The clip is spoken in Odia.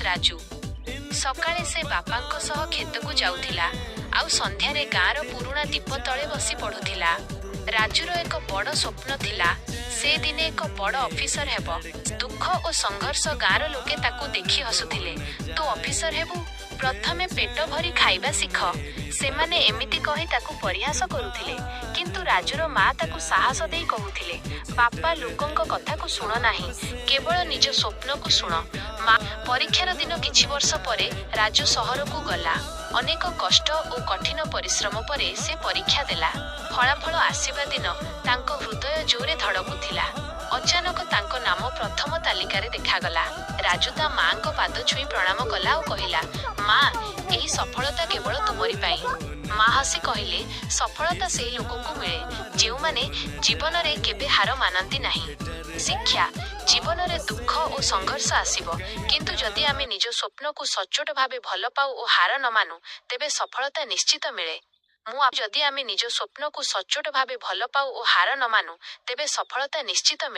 ରାଜୁ। ସକାଳେ ସେ ବାପାଙ୍କ ସହ କ୍ଷେତକୁ ଯାଉଥିଲା ଆଉ ସନ୍ଧ୍ୟାରେ ଗାଁର ପୁରୁଣା ଦୀପ ତଳେ ବସି ପଢୁଥିଲା। ରାଜୁର ଏକ ବଡ଼ ସ୍ୱପ୍ନ ଥିଲା, ସେ ଦିନେ ଏକ ବଡ଼ ଅଫିସର ହେବ। ଦୁଃଖ ଓ ସଂଘର୍ଷ ଗାଁର ଲୋକେ ତାକୁ ଦେଖି ହସୁଥିଲେ। ତୁ ଅଫିସର ହେବୁ, ପ୍ରଥମେ ପେଟ ଭରି ଖାଇବା ଶିଖ। ସେମାନେ ଏମିତି କହି ତାକୁ ପରିହାସ କରୁଥିଲେ। କିନ୍ତୁ ରାଜୁର ମା ତାକୁ ସାହସ ଦେଇ କହୁଥିଲେ, ବାପା ଲୋକଙ୍କ କଥାକୁ ଶୁଣ ନାହିଁ, କେବଳ ନିଜ ସ୍ୱପ୍ନକୁ ଶୁଣ। ପରୀକ୍ଷାର ଦିନ କିଛି ବର୍ଷ ପରେ ରାଜୁ ସହରକୁ ଗଲା। ଅନେକ କଷ୍ଟ ଓ କଠିନ ପରିଶ୍ରମ ପରେ ସେ ପରୀକ୍ଷା ଦେଲା। ଫଳାଫଳ ଆସିବା ଦିନ ତାଙ୍କ ହୃଦୟ ଜୋରେ ଧଡ଼କୁଥିଲା। ଅଚାନକ ତାଙ୍କ ନାମ ପ୍ରଥମ ତାଲିକାରେ ଦେଖାଗଲା। ରାଜୁ ତା ମାଙ୍କ ପାଦ ଛୁଇଁ ପ୍ରଣାମ କଲା ଓ କହିଲା, ମା, ଏହି ସଫଳତା କେବଳ ତୁମରି ପାଇଁ। ମା ହସି କହିଲେ, ସଫଳତା ସେହି ଲୋକଙ୍କୁ ମିଳେ ଯେଉଁମାନେ ଜୀବନରେ କେବେ ହାର ମାନନ୍ତି ନାହିଁ। ଶିକ୍ଷା, ଜୀବନରେ ଦୁଃଖ ଓ ସଂଘର୍ଷ ଆସିବ, କିନ୍ତୁ ଯଦି ଆମେ ନିଜ ସ୍ୱପ୍ନକୁ ସଚ୍ଚୋଟ ଭାବେ ଭଲ ପାଉ ଓ ହାର ନ ମାନୁ, ତେବେ ସଫଳତା ନିଶ୍ଚିତ ମିଳେ। ଯଦି ଆମେ ନିଜ ସ୍ୱପ୍ନକୁ ସଚ୍ଚୋଟ ଭାବେ ଭଲ ପାଉ ଓ ହାର ନ ମାନୁ, ତେବେ ସଫଳତା ନିଶ୍ଚିତ ମିଳେ।